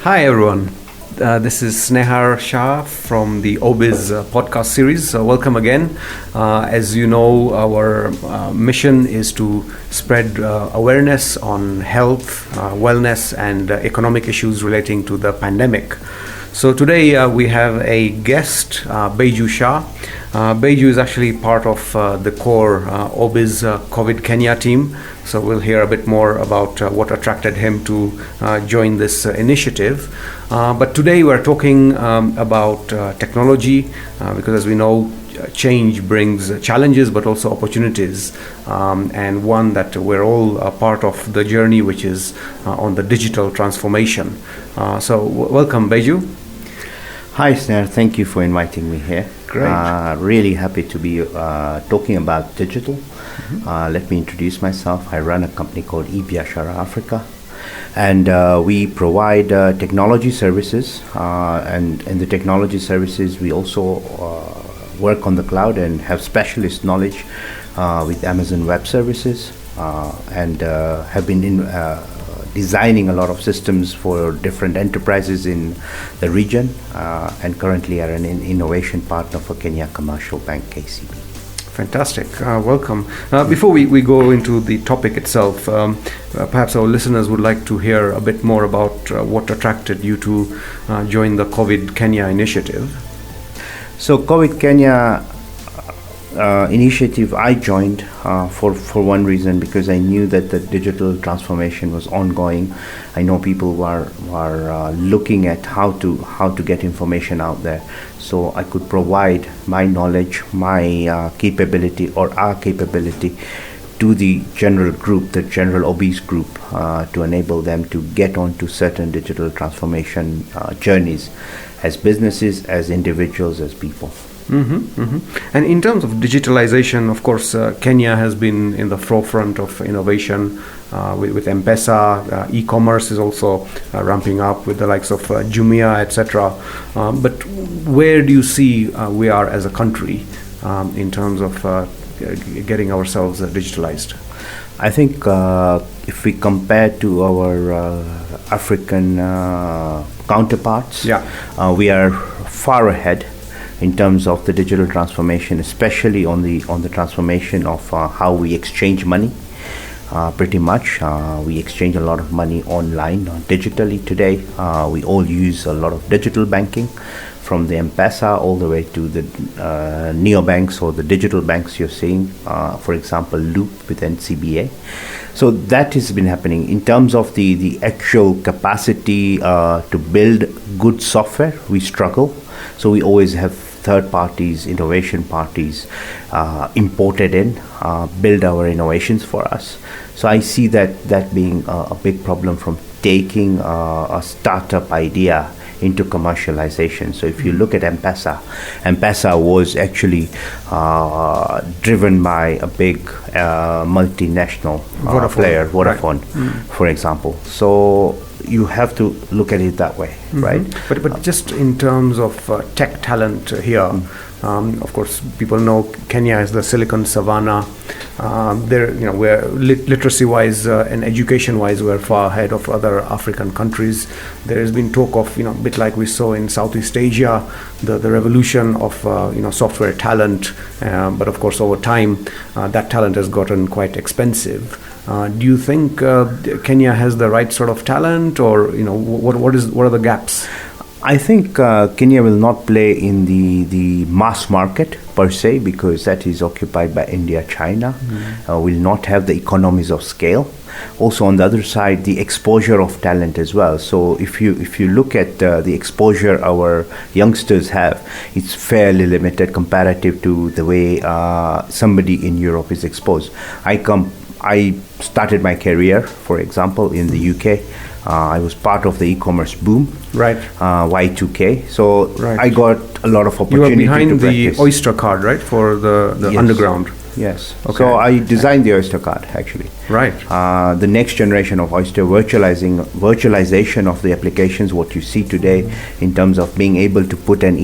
Hi everyone, this is Snehar Shah from the Obizz podcast series. Welcome again. As you know, our mission is to spread awareness on health, wellness and economic issues relating to the pandemic. So today we have a guest, Baiju Shah. Baiju is actually part of the core Obizz COVID Kenya team. So we'll hear a bit more about what attracted him to join this initiative. But today we're talking about technology because as we know, change brings challenges but also opportunities, and one that we're all a part of the journey, which is on the digital transformation. So welcome, Baiju. Hi, Snare. Thank you for inviting me here. Great. Really happy to be talking about digital. Let me introduce myself. I run a company called E-Biashara Africa, and we provide technology services. And in the technology services, we also work on the cloud and have specialist knowledge with Amazon Web Services, and have been designing a lot of systems for different enterprises in the region, and currently are an innovation partner for Kenya Commercial Bank, KCB. Fantastic. Welcome. Before we go into the topic itself, perhaps our listeners would like to hear a bit more about what attracted you to join the COVID Kenya initiative. So COVID Kenya initiative, I joined for one reason, because I knew that the digital transformation was ongoing. I know people were looking at how to get information out there, so I could provide my knowledge, my capability or our capability to the general group, the general Obizz group, to enable them to get onto certain digital transformation journeys as businesses, as individuals, as people. And in terms of digitalization, of course, Kenya has been in the forefront of innovation with M-Pesa. E-commerce is also ramping up with the likes of Jumia, etc. But where do you see we are as a country in terms of getting ourselves digitalized? I think if we compare to our African counterparts, we are far ahead in terms of the digital transformation, especially on the transformation of how we exchange money. Pretty much, we exchange a lot of money online, digitally today. We all use a lot of digital banking, from the M-Pesa all the way to the neobanks or the digital banks you're seeing, for example, Loop with NCBA. So that has been happening. In terms of the actual capacity to build good software, we struggle. So we always have third parties, innovation parties imported in, build our innovations for us. So I see that being a big problem from taking a startup idea into commercialization. So if you look at M-Pesa was actually driven by a big multinational player, Vodafone, for example. So you have to look at it that way, right? But just in terms of tech talent here, of course, people know Kenya is the Silicon Savannah. Where literacy-wise and education-wise, we're far ahead of other African countries. There has been talk of, a bit like we saw in Southeast Asia, the revolution of, software talent. But of course, over time, that talent has gotten quite expensive. Do you think Kenya has the right sort of talent, or what are the gaps? I think Kenya will not play in the mass market per se, because that is occupied by India, China. Will not have the economies of scale. Also, on the other side, the exposure of talent as well. So if you look at the exposure our youngsters have, it's fairly limited comparative to the way somebody in Europe is exposed. I started my career, for example, in the UK. I was part of the e-commerce boom, right? Y2K. So I got a lot of opportunity. You were behind to the Oyster card, right, for the yes. underground. Yes. Okay. So I designed the Oyster card actually. Right. The next generation of Oyster virtualization of the applications, what you see today in terms of being able to put an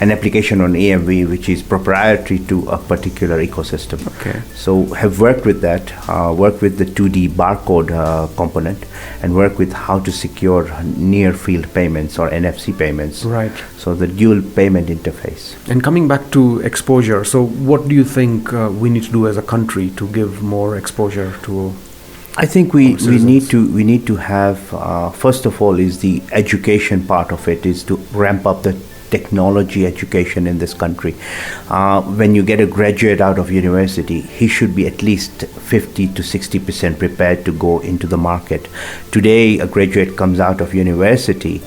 application on EMV, which is proprietary to a particular ecosystem. Okay. So have worked with that, worked with the 2D barcode component, and work with how to secure near field payments or NFC payments. Right. So the dual payment interface. And coming back to exposure, so what do you think we need to do as a country to give more exposure to? I think we need to have first of all is the education part of it, is to ramp up the technology education in this country. When you get a graduate out of university, he should be at least 50 to 60% prepared to go into the market. Today, a graduate comes out of university,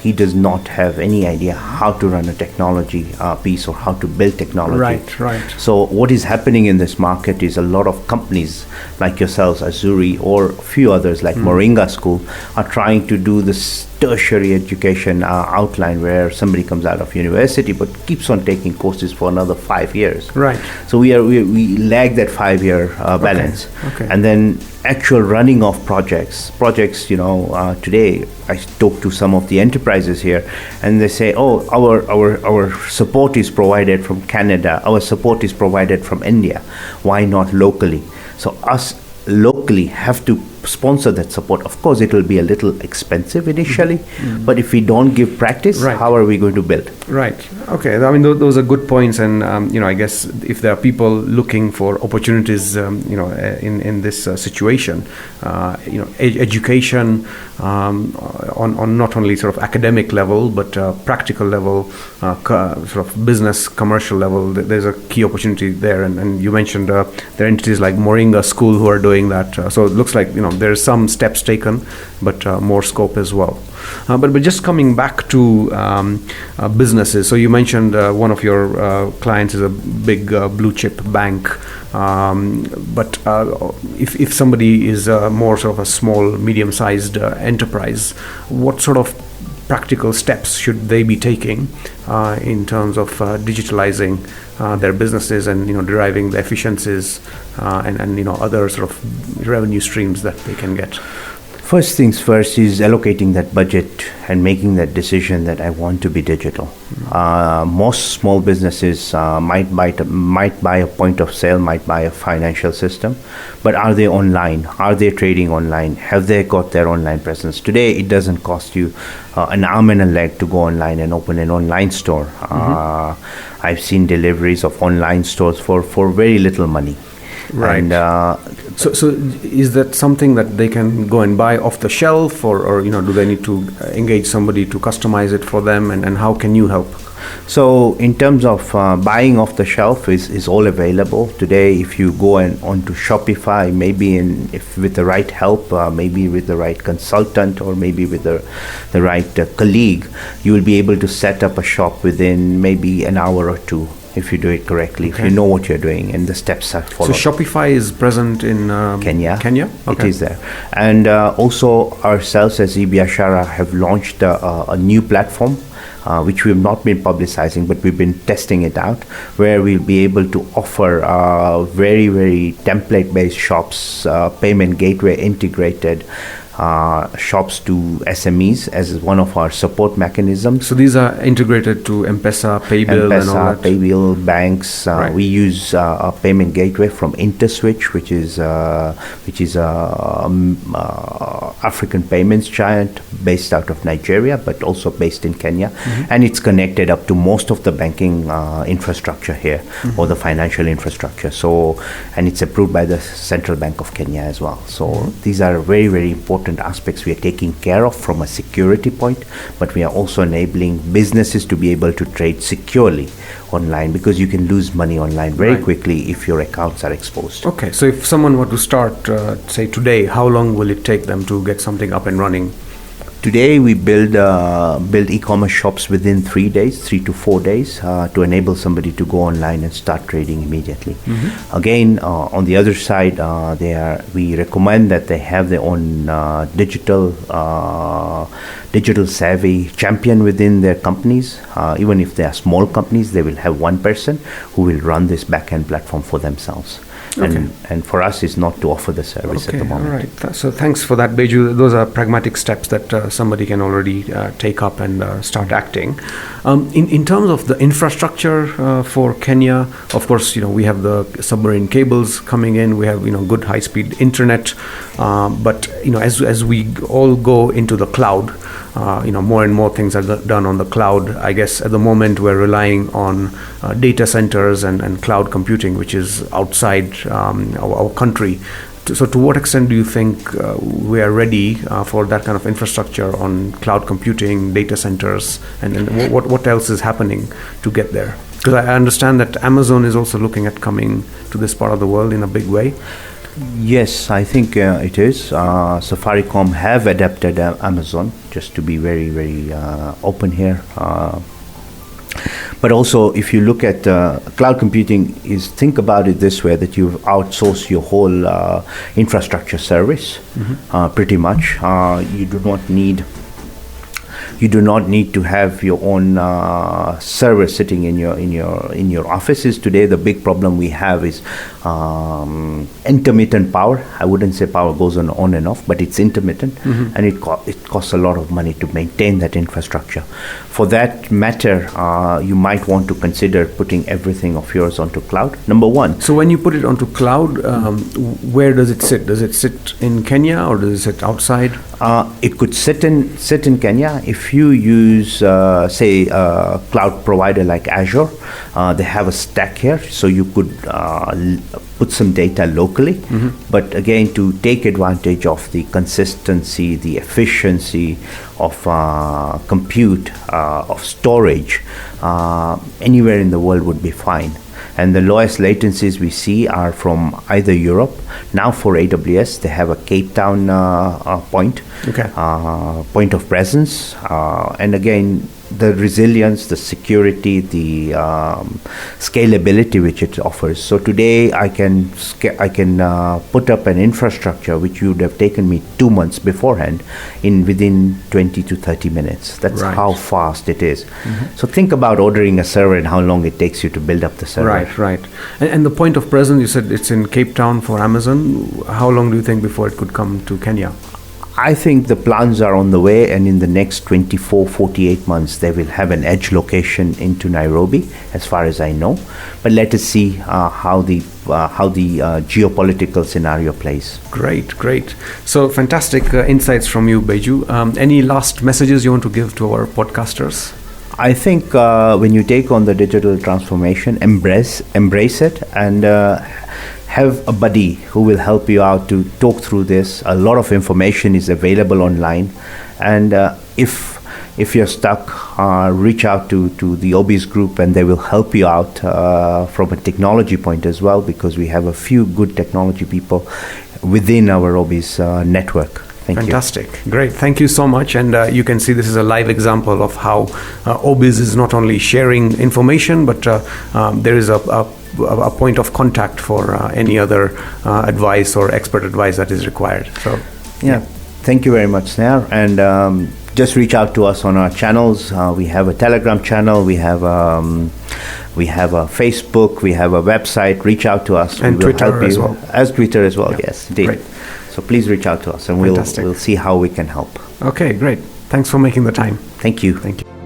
he does not have any idea how to run a technology piece or how to build technology. Right. So what is happening in this market is a lot of companies like yourselves, Azuri, or a few others like Moringa School are trying to do this tertiary education outline where somebody comes out of university but keeps on taking courses for another 5 years. Right. So we lag that 5-year balance. Okay. And then actual running of projects, today I talk to some of the enterprises here and they say, oh, our support is provided from Canada, our support is provided from India, why not locally? So us locally have to sponsor that support. Of course, it will be a little expensive initially, but if we don't give practice, how are we going to build? Right. Okay. I mean, those are good points, and I guess if there are people looking for opportunities, in this situation, education on not only sort of academic level but practical level, sort of business commercial level, there's a key opportunity there. And you mentioned there are entities like Moringa School who are doing that. So it looks like there's some steps taken, but more scope as well. But just coming back to businesses, so you mentioned one of your clients is a big blue chip bank, but if somebody is more sort of a small, medium-sized enterprise, what sort of practical steps should they be taking in terms of digitalizing their businesses and deriving the efficiencies and other sort of revenue streams that they can get? First things first is allocating that budget and making that decision that I want to be digital. Most small businesses might buy a point of sale, might buy a financial system, but are they online? Are they trading online? Have they got their online presence? Today, it doesn't cost you an arm and a leg to go online and open an online store. I've seen deliveries of online stores for very little money. Right. And so is that something that they can go and buy off the shelf, or do they need to engage somebody to customize it for them, and how can you help? So in terms of buying off the shelf is all available today. If you go onto Shopify, maybe with the right help, maybe with the right consultant, or maybe with the right colleague, you will be able to set up a shop within maybe an hour or two. If you do it correctly, if you know what you're doing and the steps are followed. So Shopify is present in Kenya. Okay. It is there. And also ourselves as E-Biashara have launched a new platform, which we have not been publicizing, but we've been testing it out, where we'll be able to offer very, very template-based shops, payment gateway integrated shops to SMEs as one of our support mechanisms. So these are integrated to M-Pesa, Paybill, and all that? Paybill, banks. Right. We use a payment gateway from InterSwitch, which is African payments giant based out of Nigeria, but also based in Kenya. And it's connected up to most of the banking infrastructure here, or the financial infrastructure. So, and it's approved by the Central Bank of Kenya as well. So these are very, very important aspects we are taking care of from a security point, but we are also enabling businesses to be able to trade securely online, because you can lose money online very quickly if your accounts are exposed. Okay, so if someone were to start, say today, how long will it take them to get something up and running? Today we build e-commerce shops within 3 to 4 days to enable somebody to go online and start trading immediately. Again, on the other side, we recommend that they have their own digital savvy champion within their companies. Even if they are small companies, they will have one person who will run this back-end platform for themselves. and for us is not to offer the service at the moment. All right. So thanks for that, Baiju. Those are pragmatic steps that somebody can already take up and start acting. In terms of the infrastructure for Kenya, of course, we have the submarine cables coming in. We have good high-speed internet, but as we all go into the cloud, more and more things are done on the cloud. I guess at the moment we're relying on data centers and cloud computing, which is outside our country. So to what extent do you think we are ready for that kind of infrastructure on cloud computing, data centers, and what else is happening to get there? Because I understand that Amazon is also looking at coming to this part of the world in a big way. Yes, I think it is. Safaricom have adapted Amazon, just to be very, very open here. But also, if you look at cloud computing, think about it this way, that you've outsourced your whole infrastructure service, pretty much. You do not need to have your own server sitting in your offices. Today, the big problem we have is intermittent power. I wouldn't say power goes on and off, but it's intermittent, and it costs a lot of money to maintain that infrastructure. For that matter, you might want to consider putting everything of yours onto cloud. Number one. So when you put it onto cloud, where does it sit? Does it sit in Kenya or does it sit outside? It could sit in Kenya. If you use, say, a cloud provider like Azure, they have a stack here, so you could put some data locally. But again, to take advantage of the consistency, the efficiency of compute, of storage, anywhere in the world would be fine. And the lowest latencies we see are from either Europe. Now for AWS, they have a Cape Town point of presence. And again, the resilience, the security, the scalability which it offers. So today I can put up an infrastructure which would have taken me 2 months beforehand within 20 to 30 minutes. That's how fast it is. So think about ordering a server and how long it takes you to build up the server. Right. And the point of presence, you said it's in Cape Town for Amazon. How long do you think before it could come to Kenya? I think the plans are on the way, and in the next 48 months, they will have an edge location into Nairobi, as far as I know. But let us see how the geopolitical scenario plays. Great. So fantastic insights from you, Baiju. Any last messages you want to give to our podcasters? I think when you take on the digital transformation, embrace it, and have a buddy who will help you out to talk through this. A lot of information is available online, and if you're stuck, reach out to the Obizz group, and they will help you out from a technology point as well, because we have a few good technology people within our Obizz network. Fantastic. Great. Thank you so much. And you can see this is a live example of how Obizz is not only sharing information, but there is a point of contact for any other advice or expert advice that is required. So, yeah. Thank you very much, Snehar. And just reach out to us on our channels. We have a Telegram channel. We have a Facebook. We have a website. Reach out to us. And Twitter as well. As Twitter as well, yeah. Yes, indeed. Great. So please reach out to us, and we'll see how we can help. Okay, great. Thanks for making the time. Thank you. Thank you.